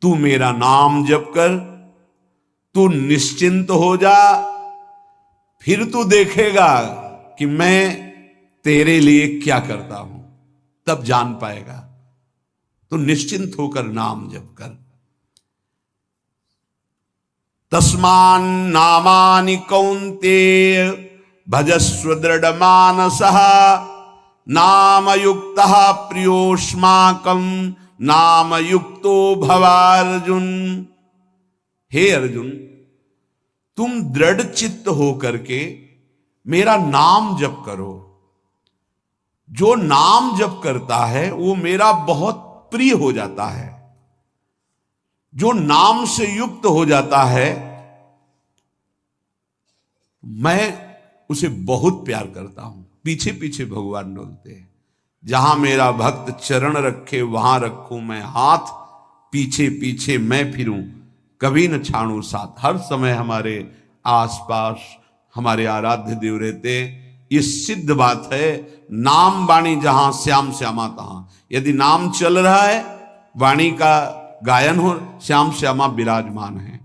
तू मेरा नाम जप कर, तू निश्चिंत हो जा, फिर तू देखेगा कि मैं तेरे लिए क्या करता हूं, तब जान पाएगा। तो निश्चिंत होकर नाम जप कर। तस्मान नामानि कौन्तेय भजस्व दृढ़ मानसः, नाम युक्तः प्रियोष्माकं नाम युक्तो भवार्जुन। हे अर्जुन, तुम दृढ़ चित्त होकर के मेरा नाम जप करो। जो नाम जप करता है वो मेरा बहुत प्रिय हो जाता है। जो नाम से युक्त हो जाता है मैं उसे बहुत प्यार करता हूं। पीछे पीछे भगवान डोलते हैं। जहां मेरा भक्त चरण रखे वहां रखूं मैं हाथ, पीछे पीछे मैं फिरूं कभी न छाड़ू साथ। हर समय हमारे आसपास हमारे आराध्य देव रहते। ये सिद्ध बात है। नाम वाणी जहां श्याम श्यामा तहां। यदि नाम चल रहा है, वाणी का गायन हो, श्याम श्यामा विराजमान है।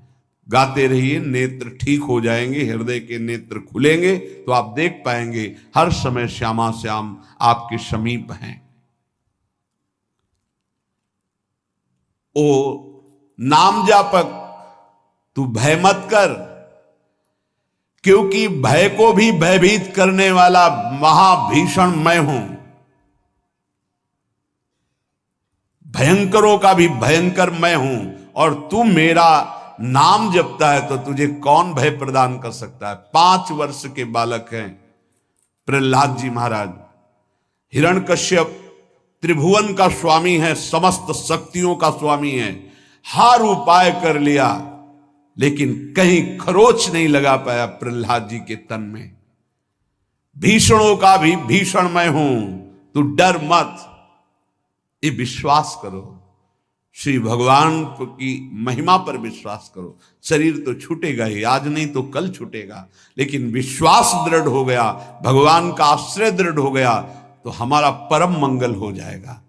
गाते रहिए, नेत्र ठीक हो जाएंगे, हृदय के नेत्र खुलेंगे तो आप देख पाएंगे हर समय श्यामा श्याम आपके समीप हैं। ओ नाम जापक, तू भय मत कर, क्योंकि भय को भी भयभीत करने वाला महाभीषण मैं हूं। भयंकरों का भी भयंकर मैं हूं। और तू मेरा नाम जपता है तो तुझे कौन भय प्रदान कर सकता है। 5 वर्ष के बालक हैं प्रहलाद जी महाराज। हिरण्यकश्यप त्रिभुवन का स्वामी है, समस्त शक्तियों का स्वामी है। हर उपाय कर लिया लेकिन कहीं खरोच नहीं लगा पाया प्रहलाद जी के तन में। भीषणों का भी भीषण मैं हूं, तू डर मत। ये विश्वास करो, श्री भगवान की महिमा पर विश्वास करो। शरीर तो छूटेगा ही, आज नहीं तो कल छूटेगा, लेकिन विश्वास दृढ़ हो गया, भगवान का आश्रय दृढ़ हो गया तो हमारा परम मंगल हो जाएगा।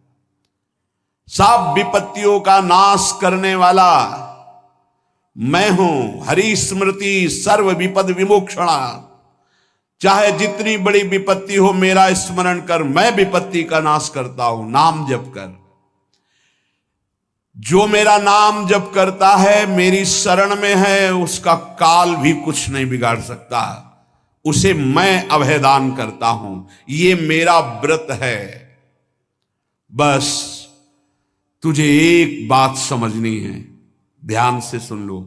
सब विपत्तियों का नाश करने वाला मैं हूं। हरि स्मृति सर्व विपद विमोक्षणा। चाहे जितनी बड़ी विपत्ति हो मेरा स्मरण कर, मैं विपत्ति का नाश करता हूं। नाम जप कर। जो मेरा नाम जप करता है, मेरी शरण में है, उसका काल भी कुछ नहीं बिगाड़ सकता। उसे मैं अभयदान करता हूं। ये मेरा व्रत है। बस तुझे एक बात समझनी है, ध्यान से सुन लो।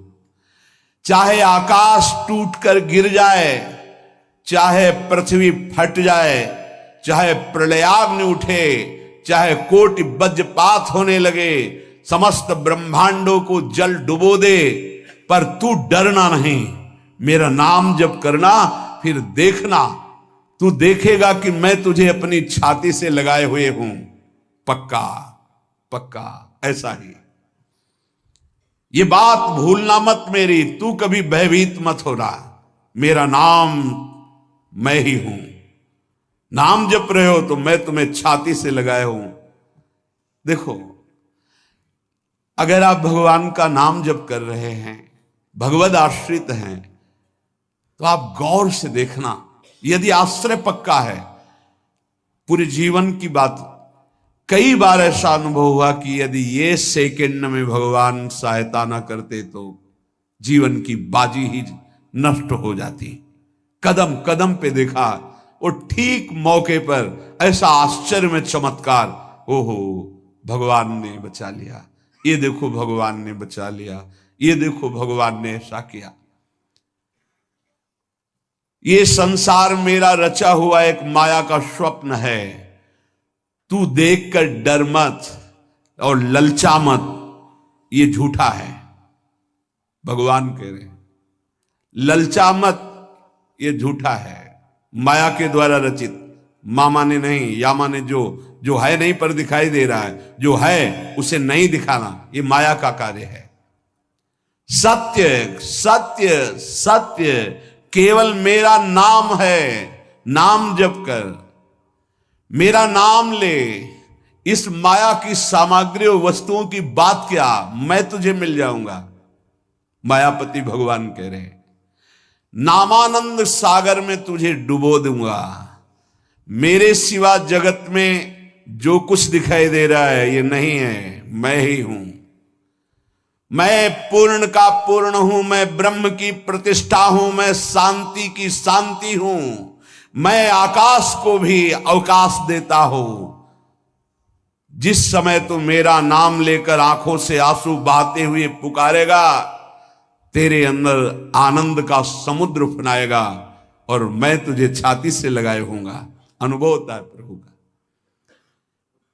चाहे आकाश टूटकर गिर जाए, चाहे पृथ्वी फट जाए, चाहे प्रलयाग्नि उठे, चाहे कोटि वज्रपात होने लगे, समस्त ब्रह्मांडों को जल डुबो दे, पर तू डरना नहीं। मेरा नाम जप करना, फिर देखना, तू देखेगा कि मैं तुझे अपनी छाती से लगाए हुए हूं। पक्का पक्का ऐसा ही। ये बात भूलना मत मेरी। तू कभी भयभीत मत हो रहा। मेरा नाम मैं ही हूं। नाम जप रहे हो तो मैं तुम्हें छाती से लगाए हूं। देखो, अगर आप भगवान का नाम जप कर रहे हैं, भगवद आश्रित हैं, तो आप गौर से देखना। यदि आश्रय पक्का है, पूरे जीवन की बात, कई बार ऐसा अनुभव हुआ कि यदि ये सेकंड में भगवान सहायता ना करते तो जीवन की बाजी ही नष्ट हो जाती। कदम कदम पे देखा, और ठीक मौके पर ऐसा आश्चर्य में चमत्कार, ओहो भगवान ने बचा लिया, ये देखो भगवान ने बचा लिया, ये देखो भगवान ने ऐसा किया। ये संसार मेरा रचा हुआ एक माया का स्वप्न है। तू देखकर डर मत और ललचा मत, ये झूठा है। भगवान कह रहे हैं ललचा मत, ये झूठा है, माया के द्वारा रचित। मामा ने नहीं, यामा ने जो है नहीं पर दिखाई दे रहा है, जो है उसे नहीं दिखाना, ये माया का कार्य है। सत्य सत्य सत्य केवल मेरा नाम है। नाम जप कर, मेरा नाम ले, इस माया की सामग्री और वस्तुओं की बात क्या, मैं तुझे मिल जाऊंगा। मायापति भगवान कह रहे हैं, नामानंद सागर में तुझे डुबो दूंगा। मेरे सिवा जगत में जो कुछ दिखाई दे रहा है ये नहीं है, मैं ही हूं। मैं पूर्ण का पूर्ण हूं, मैं ब्रह्म की प्रतिष्ठा हूं, मैं शांति की शांति हूं, मैं आकाश को भी अवकाश देता हूं। जिस समय तू मेरा नाम लेकर आंखों से आंसू बहाते हुए पुकारेगा, तेरे अंदर आनंद का समुद्र फनाएगा और मैं तुझे छाती से लगाए होऊंगा। अनुभव होता है प्रभु का।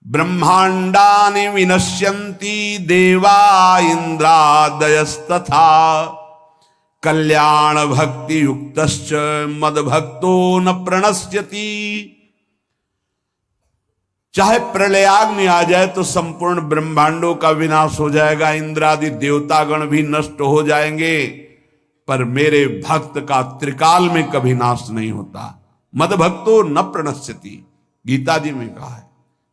ब्रह्मांडानि विनश्यन्ति देवा इंद्रादयस्तथा कल्याण भक्ति युक्तश्च मद भक्तो न प्रणश्यति। चाहे प्रलयाग्नि आ जाए तो संपूर्ण ब्रह्मांडों का विनाश हो जाएगा, इंद्रादि देवतागण भी नष्ट हो जाएंगे, पर मेरे भक्त का त्रिकाल में कभी नाश नहीं होता। मद भक्तो न प्रणश्यति, गीता जी में कहा है,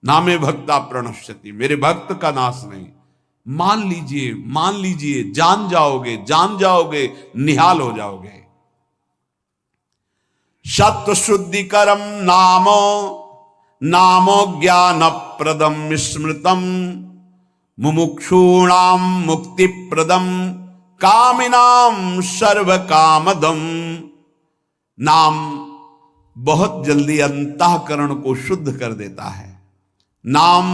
नामे भक्ता प्रणश्यति, मेरे भक्त का नाश नहीं। मान लीजिए, मान लीजिए, जान जाओगे, जान जाओगे, निहाल हो जाओगे। सत्व शुद्धिकरम नामो नामो ज्ञान प्रदम स्मृतम मुमुक्षूणाम मुक्ति प्रदम कामिनाम सर्व कामदम। नाम बहुत जल्दी अंतःकरण को शुद्ध कर देता है। नाम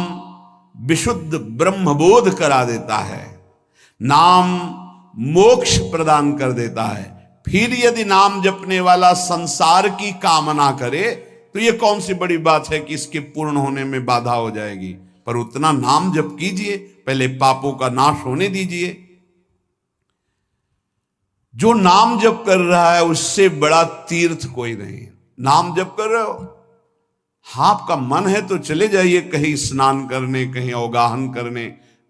विशुद्ध ब्रह्मबोध करा देता है। नाम मोक्ष प्रदान कर देता है। फिर यदि नाम जपने वाला संसार की कामना करे तो ये कौन सी बड़ी बात है कि इसके पूर्ण होने में बाधा हो जाएगी। पर उतना नाम जप कीजिए, पहले पापों का नाश होने दीजिए। जो नाम जप कर रहा है उससे बड़ा तीर्थ कोई नहीं। नाम जप कर रहे हो, हाँ आपका मन है तो चले जाइए कहीं स्नान करने, कहीं अवगाहन करने,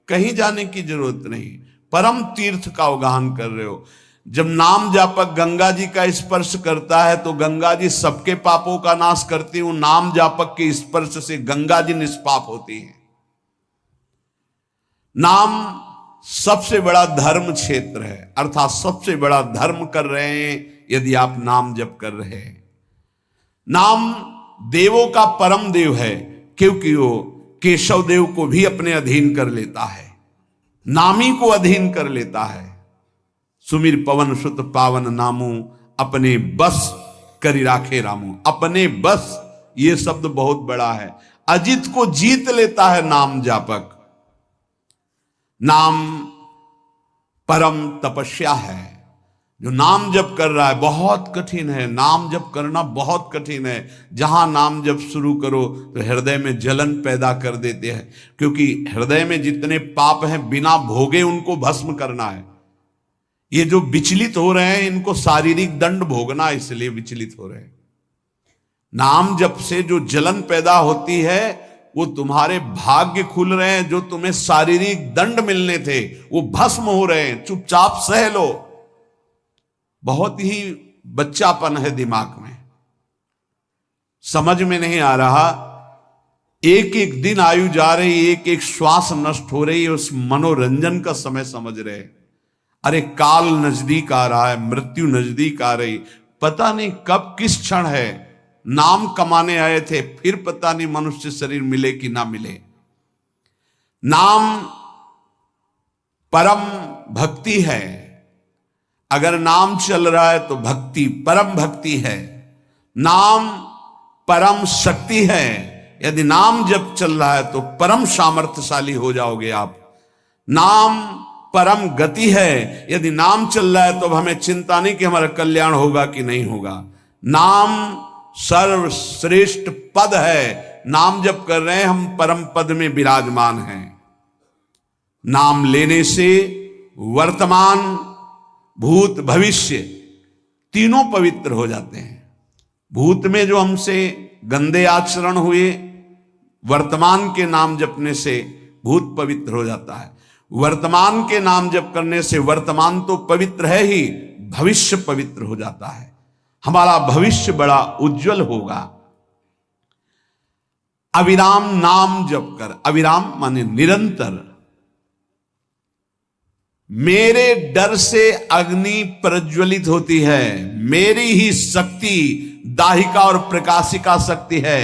कहीं जाने की जरूरत नहीं। परम तीर्थ का अवगाहन कर रहे हो। जब नाम जापक गंगा जी का स्पर्श करता है तो गंगा जी सबके पापों का नाश करती हूं। नाम जापक के स्पर्श से गंगा जी निष्पाप होती हैं। नाम सबसे बड़ा धर्म क्षेत्र है, अर्थात सबसे बड़ा धर्म कर रहे हैं यदि आप नाम जप कर रहे हैं। नाम देवों का परम देव है, क्योंकि वो केशव देव को भी अपने अधीन कर लेता है, नामी को अधीन कर लेता है। सुमिर पवन सुत पावन नामू अपने बस करी राखे रामू। अपने बस, ये शब्द बहुत बड़ा है। अजित को जीत लेता है नाम जापक। नाम परम तपस्या है। जो नाम जप कर रहा है, बहुत कठिन है, नाम जप करना बहुत कठिन है। जहां नाम जप शुरू करो तो हृदय में जलन पैदा कर देते हैं, क्योंकि हृदय में जितने पाप हैं बिना भोगे उनको भस्म करना है। ये जो विचलित हो रहे हैं इनको शारीरिक दंड भोगना, इसलिए विचलित हो रहे हैं। नाम जप से जो जलन पैदा होती है वो तुम्हारे भाग्य खुल रहे हैं। जो तुम्हें शारीरिक दंड मिलने थे वो भस्म हो रहे हैं। चुपचाप सह लो। बहुत ही बच्चापन है दिमाग में, समझ में नहीं आ रहा। एक एक दिन आयु जा रही, एक एक श्वास नष्ट हो रही है, उस मनोरंजन का समय समझ रहे। अरे काल नजदीक आ रहा है, मृत्यु नजदीक आ रही, पता नहीं कब किस क्षण है। नाम कमाने आए थे, फिर पता नहीं मनुष्य शरीर मिले कि ना मिले। नाम परम भक्ति है। अगर नाम चल रहा है तो भक्ति परम भक्ति है। नाम परम शक्ति है। यदि नाम जब चल रहा है तो परम सामर्थ्यशाली हो जाओगे आप। नाम परम गति है। यदि नाम चल रहा है तो अब हमें चिंता नहीं कि हमारा कल्याण होगा कि नहीं होगा। नाम सर्वश्रेष्ठ पद है। नाम जब कर रहे हैं हम परम पद में विराजमान हैं। नाम लेने से वर्तमान भूत भविष्य तीनों पवित्र हो जाते हैं। भूत में जो हमसे गंदे आचरण हुए, वर्तमान के नाम जपने से भूत पवित्र हो जाता है। वर्तमान के नाम जप करने से वर्तमान तो पवित्र है ही, भविष्य पवित्र हो जाता है। हमारा भविष्य बड़ा उज्जवल होगा। अविराम नाम जप कर, अविराम माने निरंतर। मेरे डर से अग्नि प्रज्वलित होती है, मेरी ही शक्ति दाहिका और प्रकाशिका शक्ति है,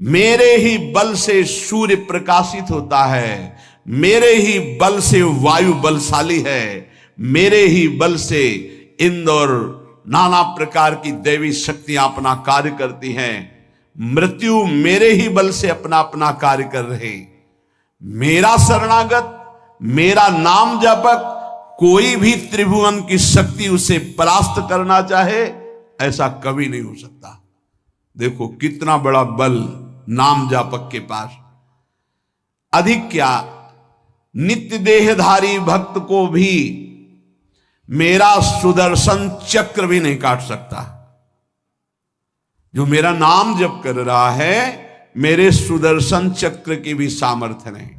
मेरे ही बल से सूर्य प्रकाशित होता है, मेरे ही बल से वायु बलशाली है, मेरे ही बल से इंद्र और नाना प्रकार की देवी शक्तियां अपना कार्य करती हैं, मृत्यु मेरे ही बल से अपना अपना कार्य कर रहे। मेरा शरणागत, मेरा नाम जापक, कोई भी त्रिभुवन की शक्ति उसे परास्त करना चाहे ऐसा कभी नहीं हो सकता। देखो कितना बड़ा बल नाम जापक के पास। अधिक क्या, नित्य देहधारी भक्त को भी मेरा सुदर्शन चक्र भी नहीं काट सकता। जो मेरा नाम जप कर रहा है, मेरे सुदर्शन चक्र की भी सामर्थ्य नहीं।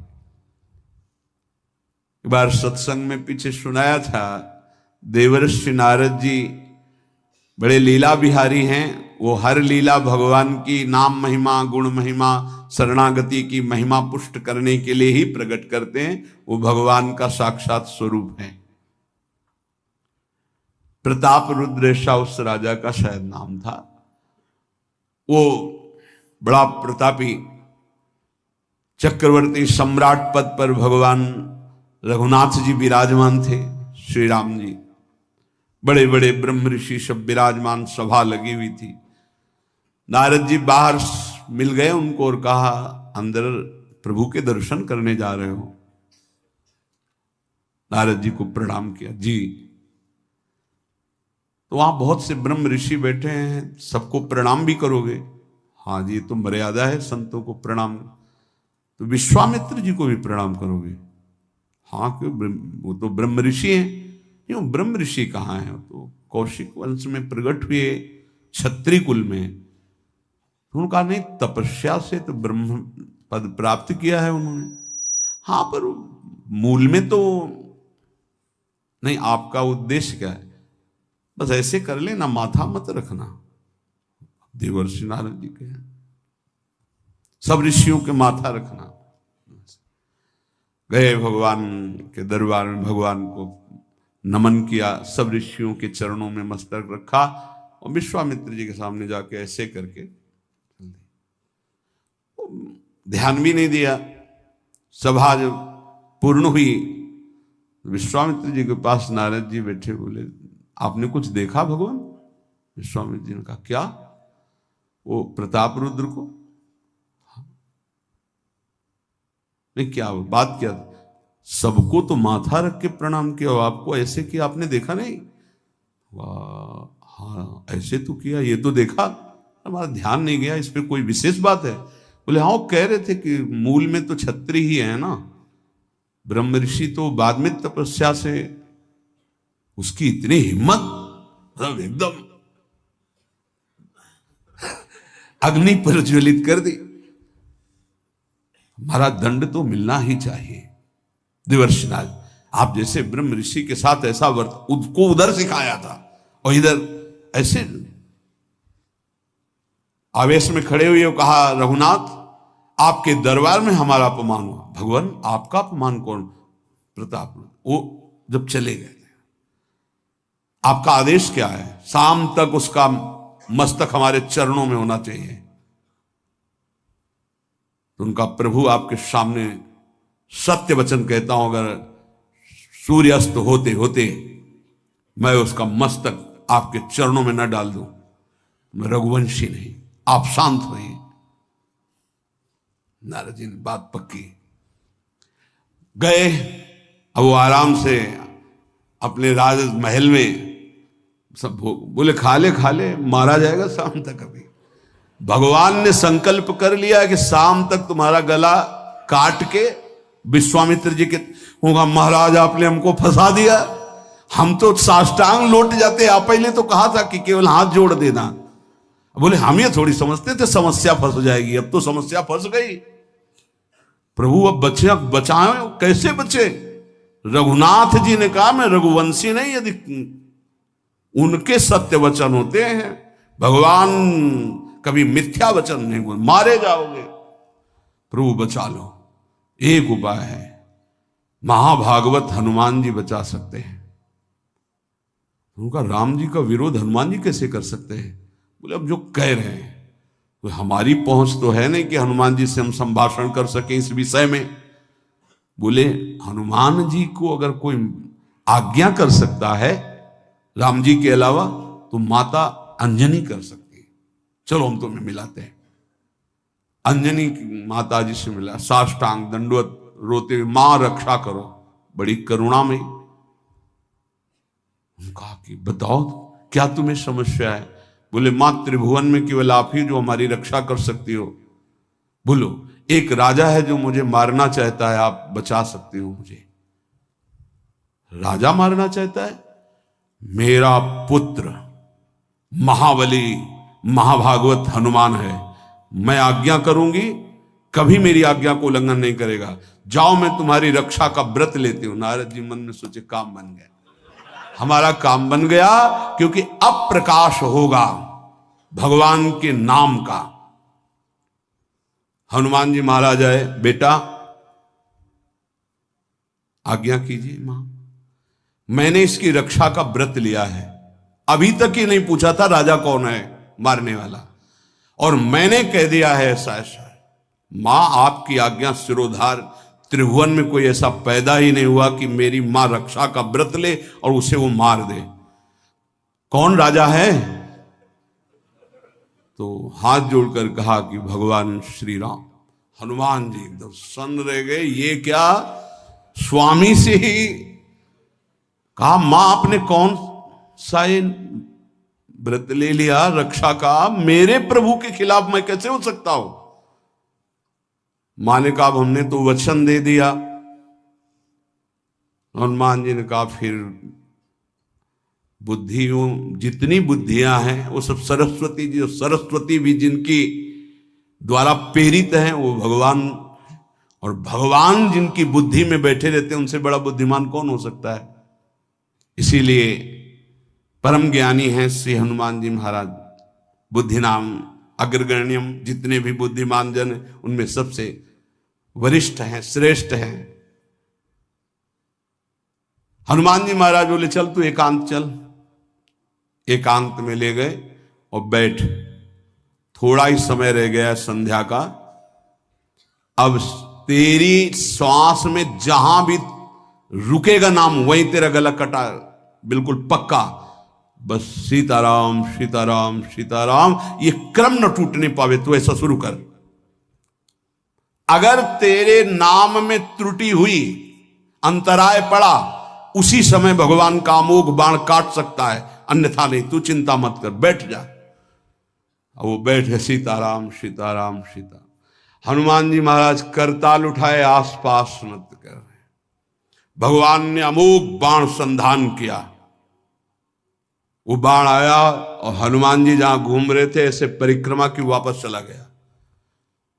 एक बार सत्संग में पीछे सुनाया था, देवर्षि नारद जी बड़े लीला बिहारी हैं। वो हर लीला भगवान की नाम महिमा, गुण महिमा, शरणागति की महिमा पुष्ट करने के लिए ही प्रकट करते हैं। वो भगवान का साक्षात स्वरूप है। प्रताप रुद्र ऐसा उस राजा का शायद नाम था। वो बड़ा प्रतापी चक्रवर्ती सम्राट पद पर भगवान रघुनाथ जी विराजमान थे। श्री राम जी, बड़े बड़े ब्रह्म ऋषि सब विराजमान, सभा लगी हुई थी। नारद जी बाहर मिल गए उनको और कहा, अंदर प्रभु के दर्शन करने जा रहे हो? नारद जी को प्रणाम किया। जी। तो वहां बहुत से ब्रह्म ऋषि बैठे हैं, सबको प्रणाम भी करोगे? हाँ जी, तो मर्यादा है संतों को प्रणाम। तो विश्वामित्र जी को भी प्रणाम करोगे? हाँ, क्यों, वो तो ब्रह्म ऋषि हैं। क्यों, ब्रह्म ऋषि कहाँ हैं? तो कौशिक वंश में प्रकट हुए, क्षत्रिय कुल में। तो उनका नहीं, तपस्या से तो ब्रह्म पद प्राप्त किया है उन्होंने। हाँ, पर मूल में तो नहीं। आपका उद्देश्य क्या है? बस ऐसे कर लेना, माथा मत रखना। देवर्षि नारद जी के सब ऋषियों के माथा रखना। गए भगवान के दरबार में, भगवान को नमन किया, सब ऋषियों के चरणों में मस्तक रखा और विश्वामित्र जी के सामने जाके ऐसे करके ध्यान भी नहीं दिया। सभा जब पूर्ण हुई, विश्वामित्र जी के पास नारद जी बैठे, बोले, आपने कुछ देखा भगवान? विश्वामित्र जी ने कहा, क्या? वो प्रताप रुद्र को? नहीं, क्या बात क्या? सबको तो माथा रख के प्रणाम किया, आपको ऐसे किया, आपने देखा नहीं? वाह, हाँ ऐसे तो किया, ये तो देखा, हमारा ध्यान नहीं गया, इस पे कोई विशेष बात है? बोले हाँ, वो कह रहे थे कि मूल में तो क्षत्रिय ही है ना, ब्रह्म ऋषि तो बाद में तपस्या से, उसकी इतनी हिम्मत, मतलब एकदम अग्नि प्रज्वलित कर दी। हमारा दंड तो मिलना ही चाहिए। देवर्षि नारद, आप जैसे ब्रह्म ऋषि के साथ ऐसा वर्त उसको उधर सिखाया था और इधर ऐसे आवेश में खड़े हुए कहा, रघुनाथ आपके दरबार में हमारा अपमान हुआ। भगवान, आपका अपमान कौन? प्रताप। वो जब चले गए, आपका आदेश क्या है? शाम तक उसका मस्तक हमारे चरणों में होना चाहिए। तो उनका प्रभु आपके सामने सत्य वचन कहता हूं, अगर सूर्यास्त होते होते मैं उसका मस्तक आपके चरणों में न डाल दूं, मैं रघुवंशी नहीं। आप शांत होइए। नारद जी ने बात पक्की। गए, अब वो आराम से अपने राज महल में सब बोले, खा ले, मारा जाएगा शाम तक। अभी भगवान ने संकल्प कर लिया कि शाम तक तुम्हारा गला काट के विश्वामित्र जी के होगा, महाराज आपने हमको फंसा दिया, हम तो साष्टांग लौट जाते। आप पहले तो कहा था कि केवल हाथ जोड़ देना। बोले हम ये थोड़ी समझते थे समस्या फंस जाएगी, अब तो समस्या फंस गई। प्रभु अब बचाए, कैसे बचे? रघुनाथ जी ने कहा, मैं रघुवंशी नहीं, यदि उनके सत्य वचन होते हैं, भगवान कभी मिथ्या वचन नहीं बोल, मारे जाओगे, प्रभु बचा लो। एक उपाय है, महाभागवत हनुमान जी बचा सकते हैं। उनका राम जी का विरोध हनुमान जी कैसे कर सकते हैं? बोले अब जो कह रहे हैं तो हमारी पहुंच तो है नहीं कि हनुमान जी से हम संभाषण कर सके इस विषय में। बोले हनुमान जी को अगर कोई आज्ञा कर सकता है राम जी के अलावा तो माता अंजनी कर सकती है। चलो हम तुम्हें मिलाते हैं। अंजनी माता जी से मिला, साष्टांग दंडवत रोते, मां रक्षा करो, बड़ी करुणा में। कहा कि बताओ क्या तुम्हें समस्या है? बोले मां त्रिभुवन में केवल आप ही जो हमारी रक्षा कर सकती हो। बोलो एक राजा है जो मुझे मारना चाहता है, आप बचा सकती हो मुझे। राजा मारना चाहता है? मेरा पुत्र महाबली महाभागवत हनुमान है, मैं आज्ञा करूंगी, कभी मेरी आज्ञा को उल्लंघन नहीं करेगा। जाओ मैं तुम्हारी रक्षा का व्रत लेती हूं। नारद जी मन में सोचे काम बन गया, हमारा काम बन गया, क्योंकि अब प्रकाश होगा भगवान के नाम का। हनुमान जी महाराज आए, बेटा आज्ञा कीजिए मां, मैंने इसकी रक्षा का व्रत लिया है। अभी तक ही नहीं पूछा था राजा कौन है मारने वाला, और मैंने कह दिया है ऐसा ऐसा। मां आपकी आज्ञा सिरोधार, त्रिभुवन में कोई ऐसा पैदा ही नहीं हुआ कि मेरी मां रक्षा का व्रत ले और उसे वो मार दे। कौन राजा है? तो हाथ जोड़कर कहा कि भगवान श्री राम। हनुमान जी एकदम सन्न रह गए, ये क्या? स्वामी से ही कहा मां आपने कौन सा व्रत ले लिया रक्षा का? मेरे प्रभु के खिलाफ मैं कैसे हो सकता हूं? मां ने कहा हमने तो वचन दे दिया। हनुमान जी ने कहा फिर बुद्धियों जितनी बुद्धियां हैं वो सब सरस्वती जी, सरस्वती भी जिनकी द्वारा प्रेरित हैं वो भगवान, और भगवान जिनकी बुद्धि में बैठे रहते हैं उनसे बड़ा बुद्धिमान कौन हो सकता है? इसीलिए परम ज्ञानी हैं श्री हनुमान जी महाराज। बुद्धि नाम अग्रगण्यम, जितने भी बुद्धिमान जन उनमें सबसे वरिष्ठ हैं, श्रेष्ठ हैं। हनुमान जी महाराज बोले चल तू एकांत चल। एकांत में ले गए और बैठ, थोड़ा ही समय रह गया संध्या का। अब तेरी श्वास में जहां भी रुकेगा नाम वहीं तेरा गला कटा, बिल्कुल पक्का। बस सीताराम सीताराम सीताराम, ये क्रम न टूटने पावे, तो ऐसा शुरू कर। अगर तेरे नाम में त्रुटि हुई, अंतराय पड़ा, उसी समय भगवान का अमोघ बाण काट सकता है, अन्यथा नहीं। तू चिंता मत कर, बैठ जा। वो बैठे, सीताराम सीताराम सीता। हनुमान जी महाराज करताल उठाए, आसपास मत कर रहे। भगवान ने अमोघ बाण संधान किया। वो बाण आया और हनुमान जी जहां घूम रहे थे ऐसे परिक्रमा की वापस चला गया।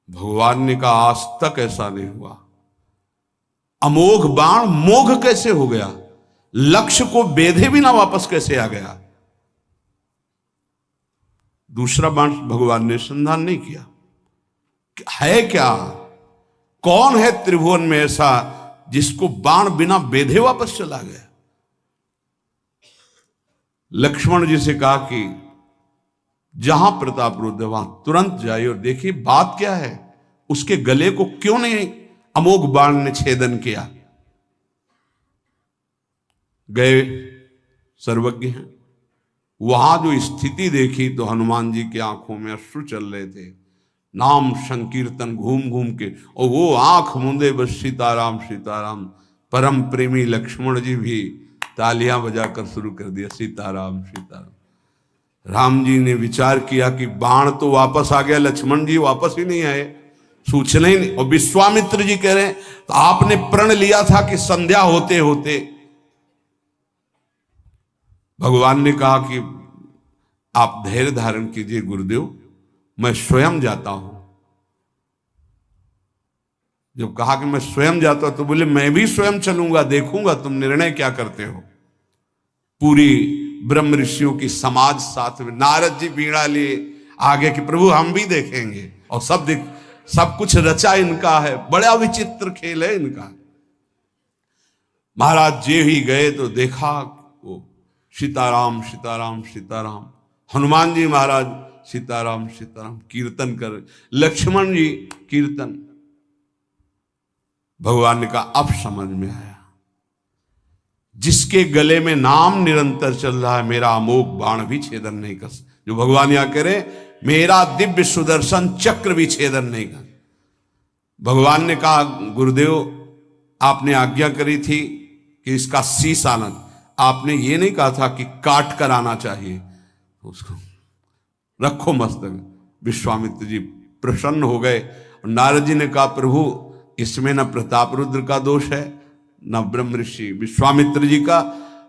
भगवान ने कहा आज तक ऐसा नहीं हुआ। अमोघ बाण मोघ कैसे हो गया? लक्ष्य को बेधे बिना वापस कैसे आ गया? दूसरा बाण भगवान ने संधान नहीं किया। है क्या? कौन है त्रिभुवन में ऐसा जिसको बाण बिना बेधे वापस चला गया? लक्ष्मण जी से कहा कि जहां प्रताप रुद्र वहां तुरंत जाइए और देखिए बात क्या है, उसके गले को क्यों नहीं अमोघ बाण ने छेदन किया। गए, सर्वज्ञ हैं। वहां जो स्थिति देखी तो हनुमान जी की आंखों में अश्रु चल रहे थे। नाम संकीर्तन घूम घूम के, और वो आंख मूंदे बस सीताराम सीताराम। परम प्रेमी लक्ष्मण जी भी तालियां बजाकर शुरू कर दिया, सीताराम सीताराम। राम जी ने विचार किया कि बाण तो वापस आ गया, लक्ष्मण जी वापस ही नहीं आए, सूचना ही नहीं। और विश्वामित्र जी कह रहे हैं तो आपने प्रण लिया था कि संध्या होते होते। भगवान ने कहा कि आप धैर्य धारण कीजिए गुरुदेव, मैं स्वयं जाता हूं। जब कहा कि मैं स्वयं जाता हूं तो बोले मैं भी स्वयं चलूंगा, देखूंगा तुम निर्णय क्या करते हो। पूरी ब्रह्म ऋषियों की समाज साथ में, नारद जी बीड़ा लिए, आगे कि प्रभु हम भी देखेंगे, और सब कुछ रचा इनका है, बड़ा विचित्र खेल है इनका। महाराज जे ही गए तो देखा वो सीताराम सीताराम सीताराम, हनुमान जी महाराज सीताराम सीताराम कीर्तन कर, लक्ष्मण जी कीर्तन। भगवान ने कहा अब समझ में आया, जिसके गले में नाम निरंतर चल रहा है, मेरा अमोघ बाण भी छेदन नहीं कर सकता। जो भगवान यहां कह रहे, मेरा दिव्य सुदर्शन चक्र भी छेदन नहीं कर। भगवान ने कहा गुरुदेव आपने आज्ञा करी थी कि इसका शीश आना, आपने ये नहीं कहा था कि काट कर आना चाहिए, उसको रखो मस्तक। विश्वामित्र जी प्रसन्न हो गए, और नारद जी ने कहा प्रभु इसमें न प्रताप रुद्र का दोष है न ब्रह्म ऋषि विश्वामित्र जी का,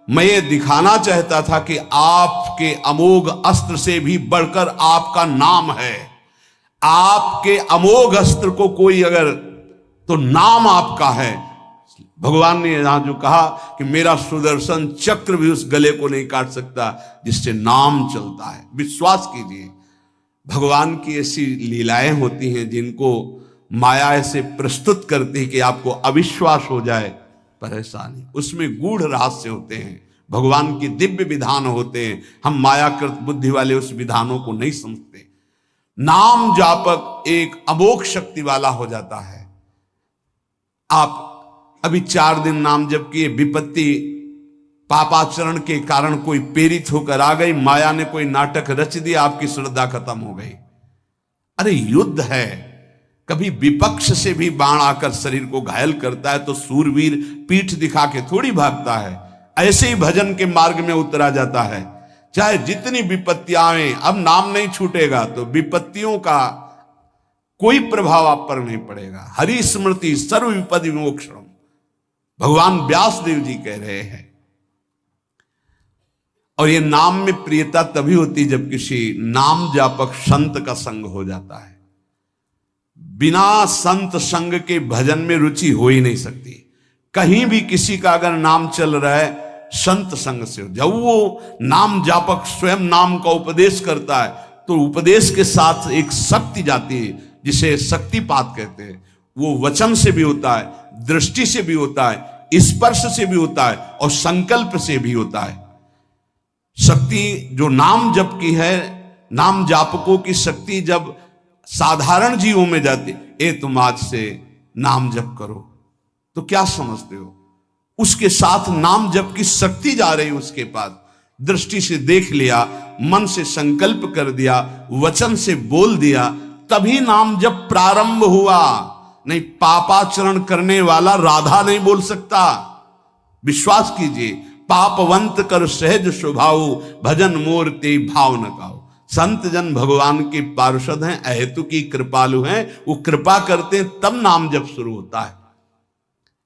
मैं ये दिखाना चाहता था कि आपके अमोघ अस्त्र से भी बढ़कर आपका नाम है। आपके अमोघ अस्त्र को कोई अगर, तो नाम आपका है। भगवान ने यहां जो कहा कि मेरा सुदर्शन चक्र भी उस गले को नहीं काट सकता जिससे नाम चलता है। विश्वास कीजिए, भगवान की ऐसी लीलाएं होती हैं जिनको माया ऐसे प्रस्तुत करती है कि आपको अविश्वास हो जाए, परेशानी, उसमें गूढ़ रहस्य होते हैं, भगवान की दिव्य विधान होते हैं। हम मायाकृत बुद्धि वाले उस विधानों को नहीं समझते। नाम जापक एक अमोघ शक्ति वाला हो जाता है। आप अभी 4 दिन नाम जप किए, विपत्ति पापाचरण के कारण कोई प्रेरित होकर आ गई, माया ने कोई नाटक रच दिया, आपकी श्रद्धा खत्म हो गई। अरे युद्ध है, कभी विपक्ष से भी बाण आकर शरीर को घायल करता है तो सूरवीर पीठ दिखा के थोड़ी भागता है। ऐसे ही भजन के मार्ग में उतरा जाता है, चाहे जितनी विपत्तियां आए, अब नाम नहीं छूटेगा तो विपत्तियों का कोई प्रभाव आप पर नहीं पड़ेगा। हरि स्मृति सर्व विपदि विमोक्षणम, भगवान व्यास देव जी कह रहे हैं। और ये नाम में प्रियता तभी होती जब किसी नाम जापक संत का संग हो जाता है। बिना संत संग के भजन में रुचि हो ही नहीं सकती। कहीं भी किसी का अगर नाम चल रहा है, संत संग से हो। जब वो नाम जापक स्वयं नाम का उपदेश करता है तो उपदेश के साथ एक शक्ति जाती है जिसे शक्तिपात कहते हैं। वो वचन से भी होता है, दृष्टि से भी होता है, स्पर्श से भी होता है और संकल्प से भी होता है। शक्ति जो नाम जप की है, नाम जापकों की शक्ति जब साधारण जीवों में जाती, ए तुम आज से नाम जप करो, तो क्या समझते हो, उसके साथ नाम जप की शक्ति जा रही उसके पास। दृष्टि से देख लिया, मन से संकल्प कर दिया, वचन से बोल दिया, तभी नाम जप प्रारंभ हुआ। नहीं, पापाचरण करने वाला राधा नहीं बोल सकता। विश्वास कीजिए, पापवंत कर सहज स्वभाव, भजन मोर ते भाव न काओ। संत जन भगवान के पार्षद हैं, अहेतु की कृपालु हैं, वो कृपा करते हैं तब नाम जप शुरू होता है।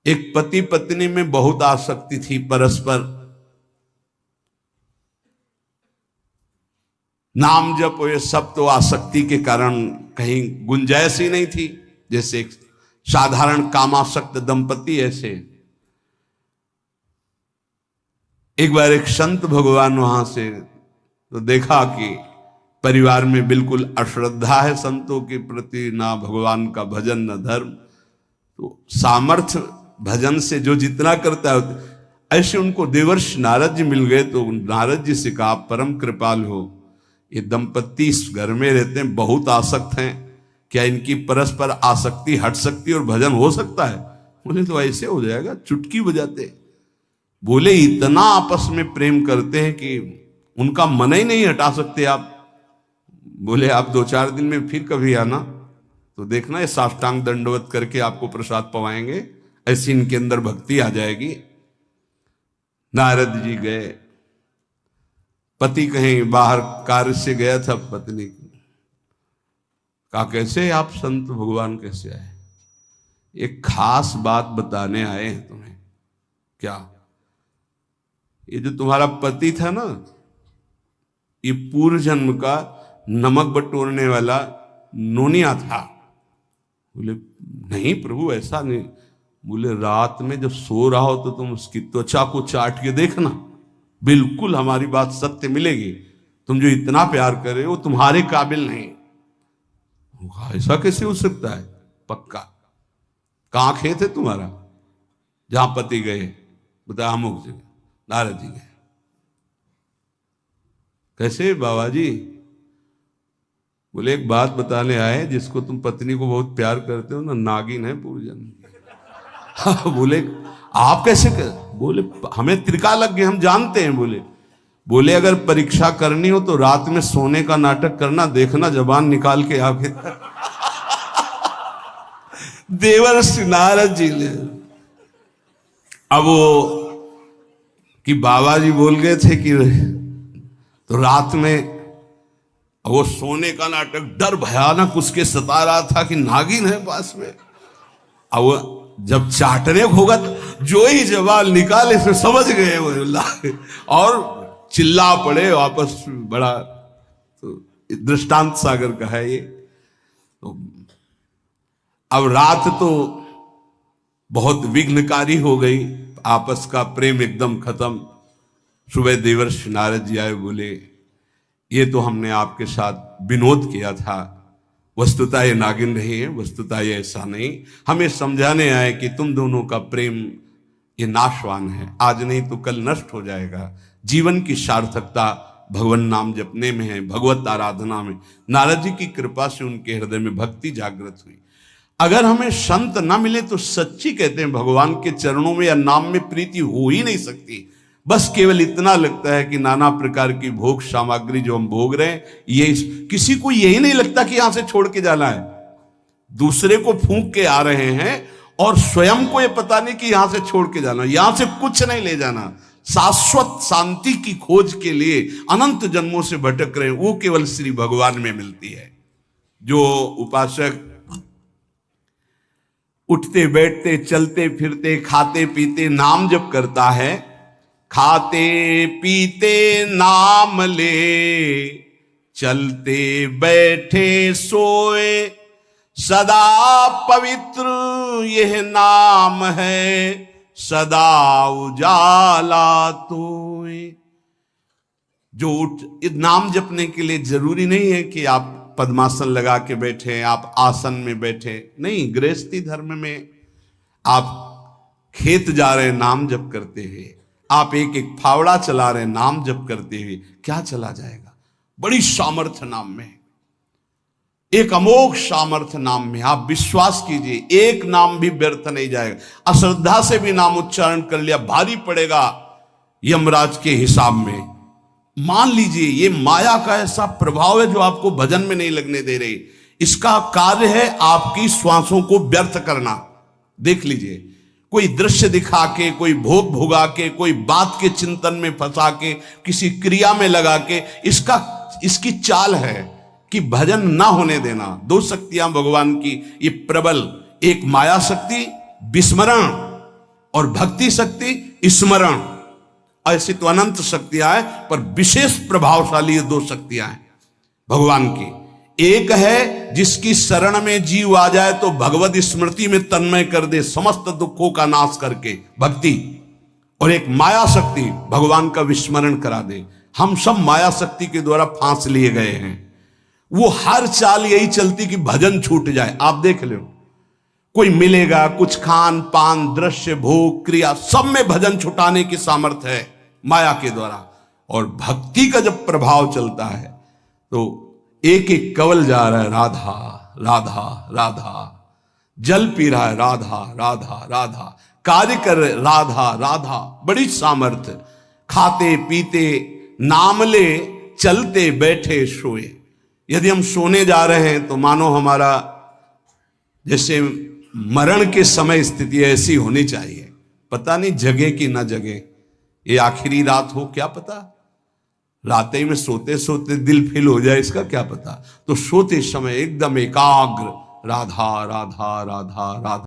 एक पति पत्नी में बहुत आसक्ति थी परस्पर, नाम जप ये सब तो आसक्ति के कारण कहीं गुंजाइश ही नहीं थी। जैसे एक साधारण कामासक्त दंपति, ऐसे एक बार एक संत भगवान वहां से तो देखा कि परिवार में बिल्कुल अश्रद्धा है संतों के प्रति, ना भगवान का भजन न धर्म। तो सामर्थ्य भजन से जो जितना करता है, ऐसे उनको देवर्षि नारद जी मिल गए। तो नारद जी से कहा, परम कृपालु हो, ये दंपत्ति इस घर में रहते हैं, बहुत आसक्त हैं, क्या इनकी परस्पर आसक्ति हट सकती है और भजन हो सकता है? बोले तो ऐसे हो जाएगा, चुटकी बजाते। बोले इतना आपस में प्रेम करते हैं कि उनका मन ही नहीं हटा सकते आप। बोले आप 2-4 दिन में फिर कभी आना तो देखना, ये साष्टांग दंडवत करके आपको प्रसाद पवाएंगे, ऐसी इनके अंदर भक्ति आ जाएगी। नारद जी गए, पति कहीं बाहर कार्य से गया था, पत्नी कहा कैसे आप संत भगवान कैसे आए? एक खास बात बताने आए हैं तुम्हें। क्या? ये जो तुम्हारा पति था ना, ये पूर्व जन्म का नमक बटोरने वाला नोनिया था। बोले नहीं प्रभु ऐसा नहीं। बोले रात में जब सो रहा हो तो तुम उसकी त्वचा को चाट के देखना, बिल्कुल हमारी बात सत्य मिलेगी। तुम जो इतना प्यार कर रहे हो तुम्हारे काबिल नहीं। ऐसा कैसे हो सकता है? पक्का। कहां खेत है तुम्हारा जहां पति गए? बताया अमुक जगह। नारद जी गए। कैसे बाबा जी? बोले एक बात बताने आए, जिसको तुम पत्नी को बहुत प्यार करते हो ना, नागिन है पूजन। बोले आप कैसे कर? बोले हमें त्रिकालज्ञ, हम जानते हैं। बोले अगर परीक्षा करनी हो तो रात में सोने का नाटक करना, देखना जबान निकाल के आगे। देवर्षि नारद जी ने अब वो कि बाबा जी बोल गए थे कि तो रात में वो सोने का नाटक, डर भयानक उसके सता रहा था कि नागिन है पास में। अब वो जब चाटने होगा तो जो ही जवाब निकाले फिर समझ गए वो, और चिल्ला पड़े वापस। बड़ा तो दृष्टांत सागर का है ये। तो अब रात तो बहुत विघ्नकारी हो गई, आपस का प्रेम एकदम खत्म। सुबह देवर्षि नारद जी आए, बोले ये तो हमने आपके साथ विनोद किया था, वस्तुतः ये नागिन नहीं है, वस्तुतः ये ऐसा नहीं। हमें समझाने आए कि तुम दोनों का प्रेम ये नाशवान है, आज नहीं तो कल नष्ट हो जाएगा। जीवन की सार्थकता भगवान नाम जपने में है, भगवत आराधना में। नारद जी की कृपा से उनके हृदय में भक्ति जागृत हुई। अगर हमें संत ना मिले तो सच्ची कहते हैं भगवान के चरणों में या नाम में प्रीति हो ही नहीं सकती। बस केवल इतना लगता है कि नाना प्रकार की भोग सामग्री जो हम भोग रहे हैं, ये किसी को यही नहीं लगता कि यहां से छोड़ के जाना है। दूसरे को फूंक के आ रहे हैं और स्वयं को ये पता नहीं कि यहां से छोड़ के जाना, यहां से कुछ नहीं ले जाना। शाश्वत शांति की खोज के लिए अनंत जन्मों से भटक रहे हैं, वो केवल श्री भगवान में मिलती है। जो उपासक उठते बैठते चलते फिरते खाते पीते नाम जप करता है, खाते पीते नाम ले, चलते बैठे सोए, सदा पवित्र यह नाम है, सदा उजाला तोए। जो नाम जपने के लिए जरूरी नहीं है कि आप पद्मासन लगा के बैठे, आप आसन में बैठे, नहीं। गृहस्थी धर्म में आप खेत जा रहे नाम जप करते हुए, आप एक एक फावड़ा चला रहे नाम जप करते हुए, क्या चला जाएगा? बड़ी सामर्थ्य नाम में, एक अमोघ सामर्थ्य नाम में। आप विश्वास कीजिए, एक नाम भी व्यर्थ नहीं जाएगा। अश्रद्धा से भी नाम उच्चारण कर लिया, भारी पड़ेगा यमराज के हिसाब में। मान लीजिए ये माया का ऐसा प्रभाव है जो आपको भजन में नहीं लगने दे रही। इसका कार्य है आपकी श्वासों को व्यर्थ करना। देख लीजिए, कोई दृश्य दिखा के, कोई भोग भोगा के, कोई बात के चिंतन में फंसा के, किसी क्रिया में लगा के, इसकी चाल है कि भजन ना होने देना। दो शक्तियां भगवान की ये प्रबल, एक माया शक्ति विस्मरण और भक्ति शक्ति स्मरण। ऐसी तो अनंत शक्तियां हैं, पर विशेष प्रभावशाली ये दो शक्तियां हैं भगवान की। एक है जिसकी शरण में जीव आ जाए तो भगवत स्मृति में तन्मय कर दे, समस्त दुखों का नाश करके, भक्ति। और एक माया शक्ति भगवान का विस्मरण करा दे। हम सब माया शक्ति के द्वारा फांस लिए गए हैं। वो हर चाल यही चलती कि भजन छूट जाए। आप देख लो, कोई मिलेगा, कुछ खान पान दृश्य भोग क्रिया सब में भजन छुटाने की सामर्थ्य है माया के द्वारा। और भक्ति का जब प्रभाव चलता है तो एक एक कवल जा रहा है राधा राधा राधा, जल पी रहा है राधा राधा राधा, कार्य कर रहे राधा राधा, बड़ी सामर्थ्य। खाते पीते नाम ले, चलते बैठे सोए। यदि हम सोने जा रहे हैं तो मानो हमारा जैसे मरण के समय स्थिति ऐसी होनी चाहिए। पता नहीं जगे कि ना जगे, ये आखिरी रात हो, क्या पता। रात ही में सोते सोते दिल फेल हो जाए, इसका क्या पता। तो सोते समय एकदम एकाग्र राधा राधा राधा राधा।